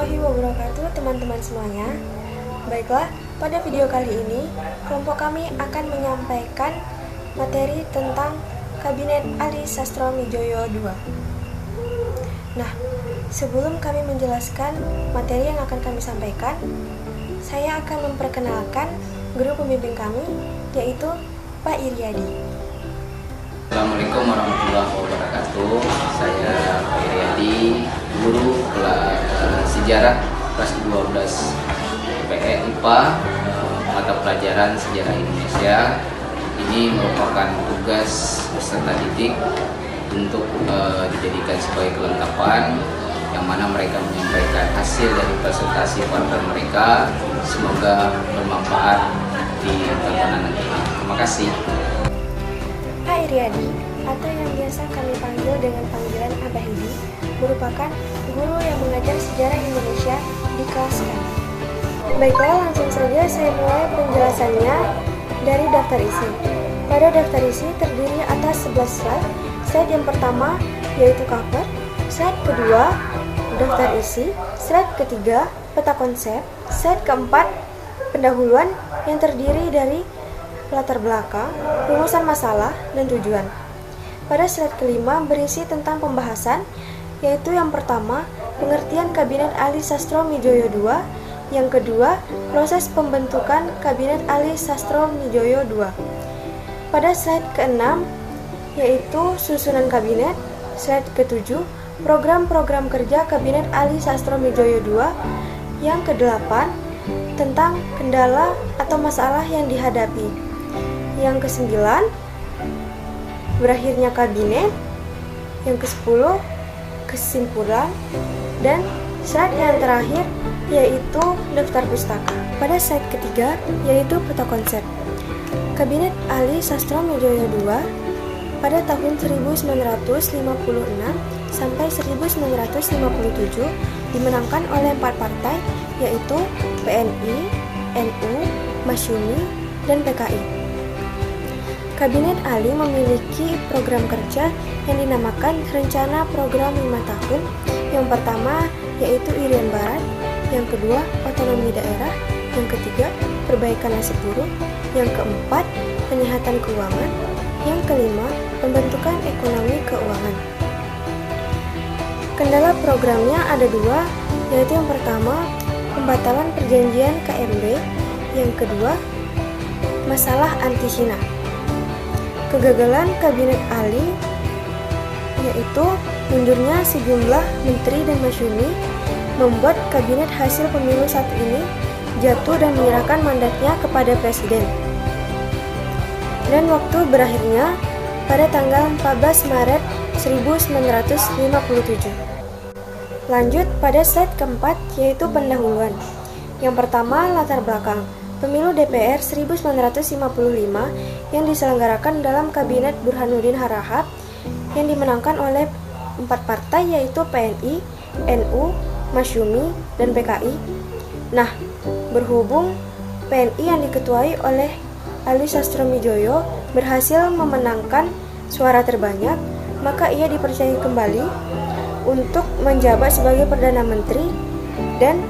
warahmatullahi wabarakatuh teman-teman semuanya. Baiklah, pada video kali ini kelompok kami akan menyampaikan materi tentang Kabinet Ali Sastroamidjojo II. Nah, sebelum kami menjelaskan materi yang akan kami sampaikan, saya akan memperkenalkan guru pembimbing kami, yaitu Pak Iryadi. Assalamualaikum warahmatullahi wabarakatuh. Saya Pak Iryadi, guru sejarah kelas 12 IPA, mata pelajaran sejarah Indonesia. Ini merupakan tugas peserta didik untuk dijadikan sebagai kelengkapan, yang mana mereka menyampaikan hasil dari presentasi partner mereka. Semoga bermanfaat di tontonan nanti. Terima kasih. Pak Iryadi, atau yang biasa kami panggil dengan panggilan Abah Idi, merupakan guru yang mengajar sejarah Indonesia di kelas kami. Baiklah, langsung saja saya mulai penjelasannya dari daftar isi. Pada daftar isi terdiri atas 11 slide. Slide yang pertama yaitu cover, slide kedua daftar isi, slide ketiga peta konsep, slide keempat pendahuluan yang terdiri dari latar belakang, rumusan masalah, dan tujuan. Pada slide kelima berisi tentang pembahasan, yaitu yang pertama, pengertian Kabinet Ali Sastroamidjojo II, yang kedua, proses pembentukan Kabinet Ali Sastroamidjojo II. Pada slide keenam, yaitu susunan kabinet, slide ketujuh, program-program kerja Kabinet Ali Sastroamidjojo II, yang kedelapan, tentang kendala atau masalah yang dihadapi. Yang ke-9, berakhirnya kabinet. Yang ke-10, kesimpulan. Dan slide yang terakhir yaitu daftar pustaka. Pada slide ketiga yaitu peta konsep. Kabinet Ali Sastroamidjojo II pada tahun 1956 sampai 1957 dimenangkan oleh 4 partai, yaitu PNI, NU, Masyumi, dan PKI. Kabinet Ali memiliki program kerja yang dinamakan Rencana Program 5 Tahun. Yang pertama yaitu Irian Barat, yang kedua otonomi daerah, yang ketiga perbaikan nasib buruh, yang keempat penyihatan keuangan, yang kelima pembentukan ekonomi keuangan. Kendala programnya ada dua, yaitu yang pertama pembatalan perjanjian KMB, yang kedua masalah anti-Cina. Kegagalan Kabinet Ali yaitu mundurnya sejumlah menteri dan masyumi membuat kabinet hasil pemilu saat ini jatuh dan menyerahkan mandatnya kepada presiden. Dan waktu berakhirnya pada tanggal 14 Maret 1957. Lanjut pada slide keempat yaitu pendahuluan. Yang pertama latar belakang. Pemilu DPR 1955 yang diselenggarakan dalam Kabinet Burhanuddin Harahap yang dimenangkan oleh 4 partai yaitu PNI, NU, Masyumi, dan PKI. Nah, berhubung PNI yang diketuai oleh Ali Sastroamidjojo berhasil memenangkan suara terbanyak, maka ia dipercaya kembali untuk menjabat sebagai Perdana Menteri dan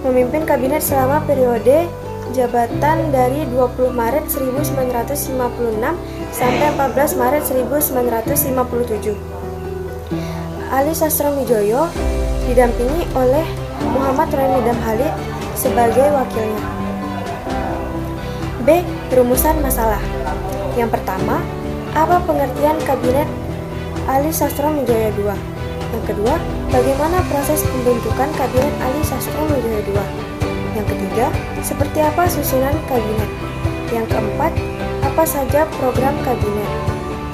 memimpin kabinet selama periode jabatan dari 20 Maret 1956 sampai 14 Maret 1957. Ali Sastroamidjojo didampingi oleh Muhammad Rani Damhalid sebagai wakilnya. B. Rumusan masalah. Yang pertama, apa pengertian Kabinet Ali Sastroamidjojo II? Yang kedua, bagaimana proses pembentukan Kabinet Ali Sastroamidjojo II? Yang ketiga, seperti apa susunan kabinet? Yang keempat, apa saja program kabinet?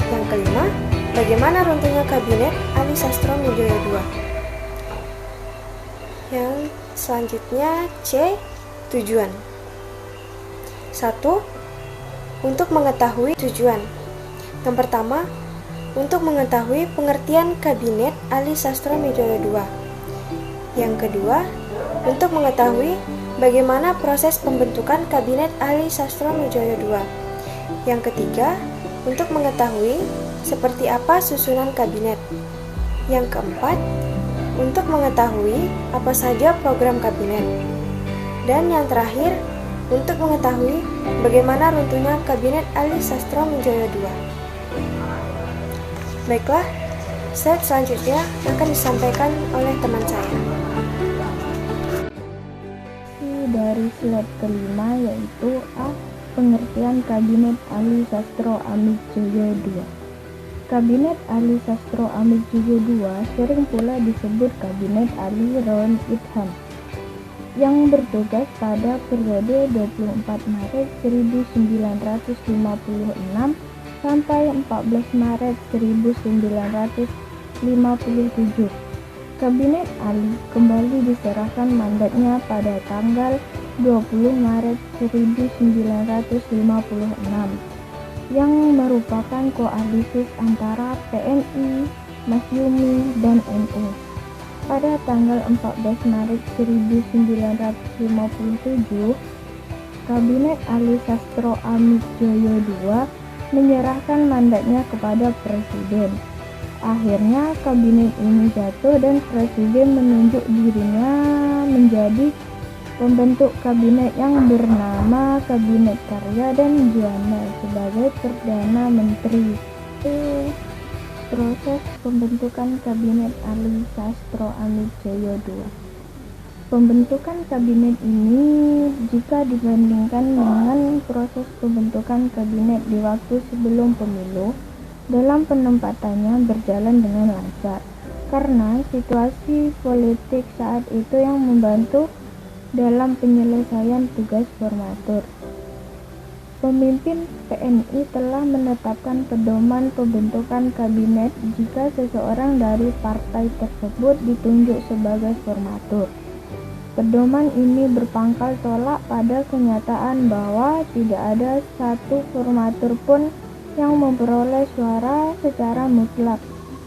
Yang kelima, bagaimana runtuhnya Kabinet Ali Sastroamidjojo II? Yang selanjutnya C. Tujuan. 1. Untuk mengetahui tujuan. Yang pertama, untuk mengetahui pengertian Kabinet Ali Sastroamidjojo II. Yang kedua, untuk mengetahui bagaimana proses pembentukan Kabinet Ali Sastroamidjojo II. Yang ketiga, untuk mengetahui seperti apa susunan kabinet. Yang keempat, untuk mengetahui apa saja program kabinet. Dan yang terakhir, untuk mengetahui bagaimana runtuhnya Kabinet Ali Sastroamidjojo II. Baiklah, slide selanjutnya akan disampaikan oleh teman saya. Dari slide kelima yaitu A. Pengertian Kabinet Ali Sastroamidjojo II. Kabinet Ali Sastroamidjojo II sering pula disebut Kabinet Ali Roan Idham, yang bertugas pada periode 24 Maret 1956 sampai 14 Maret 1957. Kabinet Ali kembali diserahkan mandatnya pada tanggal 20 Maret 1956 yang merupakan koalisi antara PNI, Masyumi, dan NU. Pada tanggal 14 Maret 1957, Kabinet Ali Sastroamidjojo II menyerahkan mandatnya kepada Presiden. Akhirnya kabinet ini jatuh dan Presiden menunjuk dirinya menjadi pembentuk kabinet yang bernama Kabinet Karya dan Juwana sebagai Perdana Menteri. Proses pembentukan Kabinet Ali Sastroamidjojo II. Pembentukan kabinet ini jika dibandingkan dengan proses pembentukan kabinet di waktu sebelum pemilu, dalam penempatannya berjalan dengan lancar karena situasi politik saat itu yang membantu dalam penyelesaian tugas formatur. Pemimpin PNI telah menetapkan pedoman pembentukan kabinet jika seseorang dari partai tersebut ditunjuk sebagai formatur. Pedoman ini berpangkal tolak pada kenyataan bahwa tidak ada satu formatur pun yang memperoleh suara secara mutlak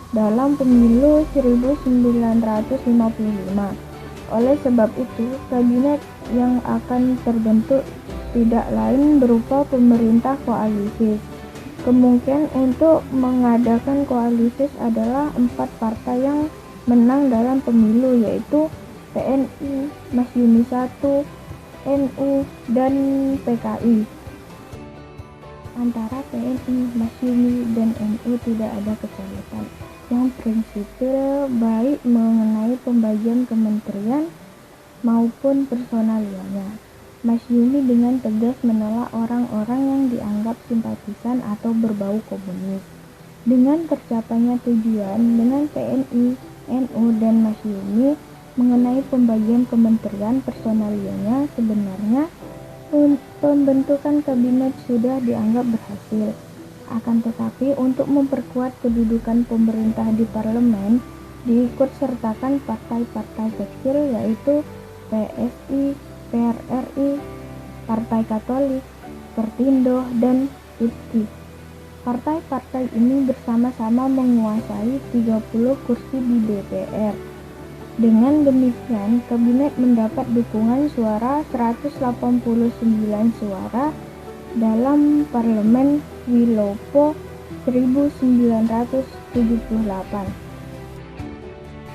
dalam pemilu 1955. Oleh sebab itu, kabinet yang akan terbentuk tidak lain berupa pemerintah koalisis. Kemungkinan untuk mengadakan koalisis adalah 4 partai yang menang dalam pemilu, yaitu PNI, Masyumi I, NU, dan PKI. Antara PNI, Masyumi, dan NU tidak ada kesulitan yang prinsipil baik mengenai pembagian kementerian maupun personalianya. Masyumi dengan tegas menolak orang-orang yang dianggap simpatisan atau berbau komunis. Dengan tercapainya tujuan dengan PNI, NU, dan Masyumi mengenai pembagian kementerian personalianya, sebenarnya pembentukan kabinet sudah dianggap berhasil. Akan tetapi untuk memperkuat kedudukan pemerintah di parlemen, diikutsertakan partai-partai kecil yaitu PSI, PRRI, Partai Katolik, Pertindo, dan IPKI. Partai-partai ini bersama-sama menguasai 30 kursi di DPR. Dengan demikian, kabinet mendapat dukungan suara 189 suara dalam Parlemen Wilopo 1978.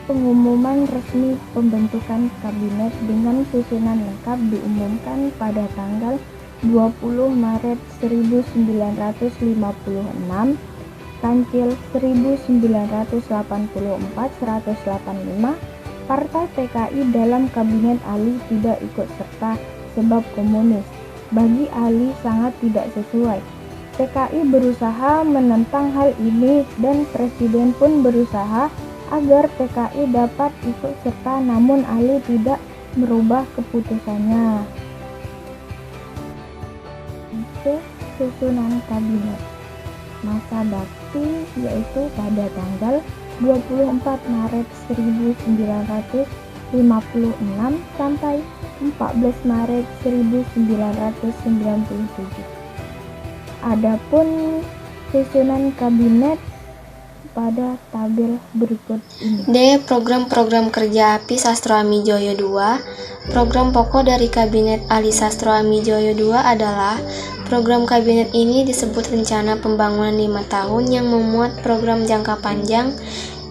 Pengumuman resmi pembentukan kabinet dengan susunan lengkap diumumkan pada tanggal 20 Maret 1956, Kancil 1984-185. Partai PKI dalam kabinet Ali tidak ikut serta sebab komunis. Bagi Ali sangat tidak sesuai. PKI berusaha menentang hal ini dan Presiden pun berusaha agar PKI dapat ikut serta, namun Ali tidak merubah keputusannya. Susunan kabinet. Masa bakti yaitu pada tanggal 24 Maret 1956 sampai 14 Maret 1997. Adapun susunan kabinet pada tabel berikut ini. D. Program-program kerja API Sastroamidjojo II. Program pokok dari Kabinet Ali Sastroamidjojo II adalah program kabinet ini disebut Rencana Pembangunan 5 Tahun yang memuat program jangka panjang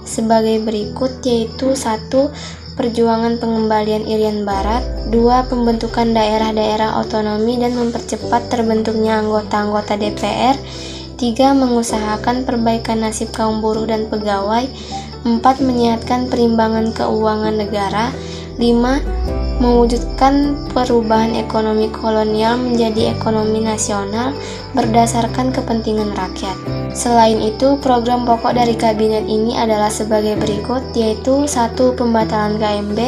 sebagai berikut, yaitu 1. Perjuangan pengembalian Irian Barat, 2. Pembentukan daerah-daerah otonomi dan mempercepat terbentuknya anggota-anggota DPR, 3. Mengusahakan perbaikan nasib kaum buruh dan pegawai, 4. Menyehatkan perimbangan keuangan negara, 5. Mewujudkan perubahan ekonomi kolonial menjadi ekonomi nasional berdasarkan kepentingan rakyat. Selain itu, program pokok dari kabinet ini adalah sebagai berikut, yaitu 1. Pembatalan KMB,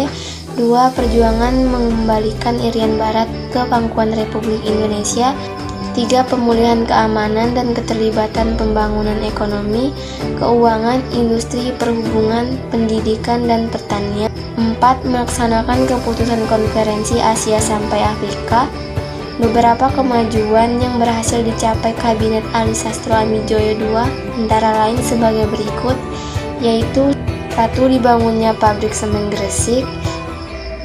2. Perjuangan mengembalikan Irian Barat ke pangkuan Republik Indonesia, 3. Pemulihan keamanan dan keterlibatan pembangunan ekonomi, keuangan, industri, perhubungan, pendidikan, dan pertanian, 4. Melaksanakan keputusan konferensi Asia sampai Afrika. Beberapa kemajuan yang berhasil dicapai Kabinet Ali Sastro Amijoyo II antara lain sebagai berikut, yaitu 1. Dibangunnya pabrik semen Gresik,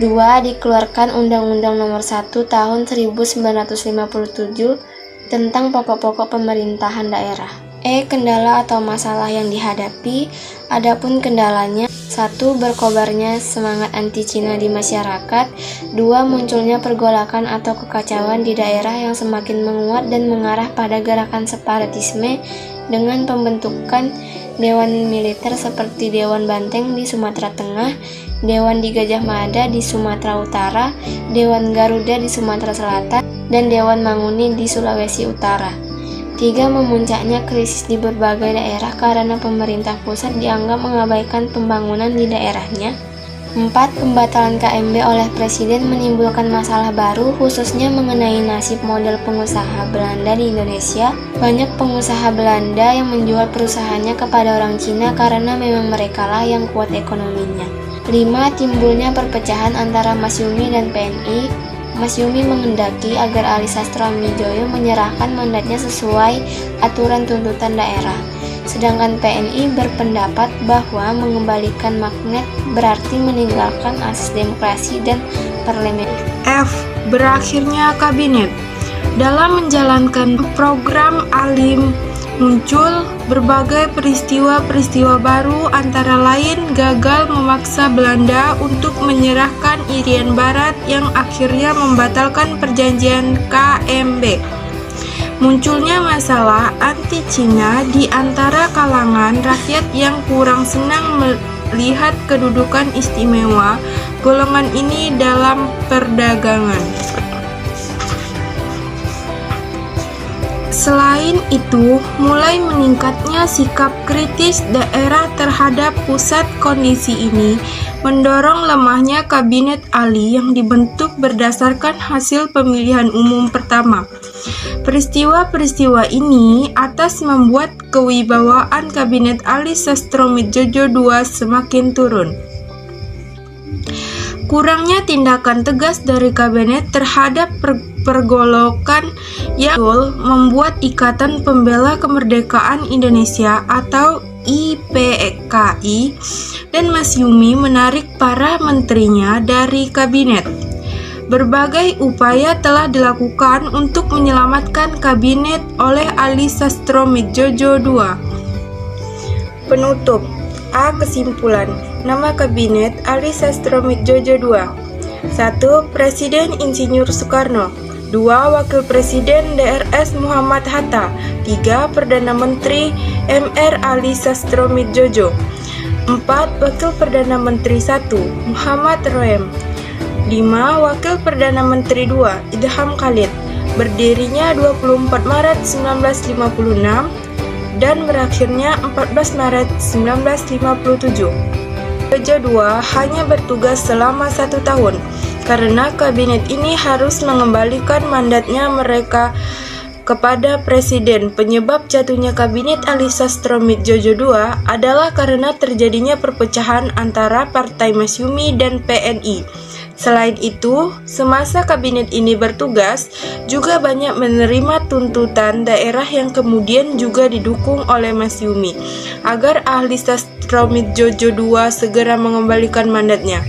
2. Dikeluarkan Undang-Undang Nomor 1 Tahun 1957 tentang pokok-pokok pemerintahan daerah. Kendala atau masalah yang dihadapi. Adapun kendalanya: 1. Berkobarnya semangat anti Cina di masyarakat, 2. Munculnya pergolakan atau kekacauan di daerah yang semakin menguat dan mengarah pada gerakan separatisme dengan pembentukan dewan militer seperti Dewan Banteng di Sumatera Tengah, Dewan di Gajah Mada di Sumatera Utara, Dewan Garuda di Sumatera Selatan, dan Dewan Manguni di Sulawesi Utara. 3. Memuncaknya krisis di berbagai daerah karena pemerintah pusat dianggap mengabaikan pembangunan di daerahnya. 4. Pembatalan KMB oleh Presiden menimbulkan masalah baru, khususnya mengenai nasib modal pengusaha Belanda di Indonesia. Banyak pengusaha Belanda yang menjual perusahaannya kepada orang Cina karena memang merekalah yang kuat ekonominya. 5. Timbulnya perpecahan antara Masyumi dan PNI. Masyumi menghendaki agar Ali Sastro Amijoyo menyerahkan mandatnya sesuai aturan tuntutan daerah. Sedangkan PNI berpendapat bahwa mengembalikan magnet berarti meninggalkan asas demokrasi dan parlemen. F. Berakhirnya kabinet. Dalam menjalankan program Alim muncul berbagai peristiwa-peristiwa baru, antara lain gagal memaksa Belanda untuk menyerahkan Irian Barat yang akhirnya membatalkan perjanjian KMB. Munculnya masalah anti-Cina di antara kalangan rakyat yang kurang senang melihat kedudukan istimewa golongan ini dalam perdagangan. Selain itu, mulai meningkatnya sikap kritis daerah terhadap pusat. Kondisi ini mendorong lemahnya Kabinet Ali yang dibentuk berdasarkan hasil pemilihan umum pertama. Peristiwa-peristiwa ini atas membuat kewibawaan Kabinet Ali Sastroamidjojo II semakin turun. Kurangnya tindakan tegas dari kabinet terhadap pergolakan yang membuat Ikatan Pembela Kemerdekaan Indonesia atau IPKI dan Masyumi menarik para menterinya dari kabinet. Berbagai upaya telah dilakukan untuk menyelamatkan kabinet oleh Ali Sastroamidjojo II. Penutup. Kesimpulan. Nama kabinet Ali Sastroamidjojo II. 1. Presiden Insinyur Soekarno. 2. Wakil Presiden DRS Muhammad Hatta. 3. Perdana Menteri Mr. Ali Sastroamidjojo. 4. Wakil Perdana Menteri 1. Muhammad Roem. 5. Wakil Perdana Menteri 2. Idham Khalid. Berdirinya 24 Maret 1956 dan berakhirnya 14 Maret 1957. Jojo II hanya bertugas selama 1 tahun, karena kabinet ini harus mengembalikan mandatnya mereka kepada Presiden. Penyebab jatuhnya kabinet Ali Sastroamidjojo II adalah karena terjadinya perpecahan antara Partai Masyumi dan PNI. Selain itu, semasa kabinet ini bertugas, juga banyak menerima tuntutan daerah yang kemudian juga didukung oleh Masyumi, agar Ali Sastroamidjojo II segera mengembalikan mandatnya.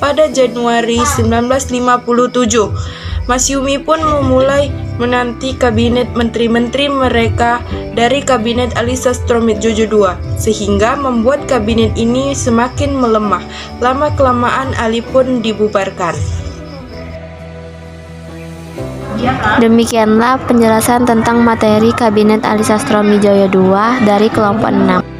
Pada Januari 1957, Masyumi pun memulai menanti kabinet menteri-menteri mereka dari kabinet Ali Sastroamidjojo II, sehingga membuat kabinet ini semakin melemah. Lama-kelamaan Ali pun dibubarkan. Demikianlah penjelasan tentang materi Kabinet Ali Sastroamidjojo II dari kelompok 6.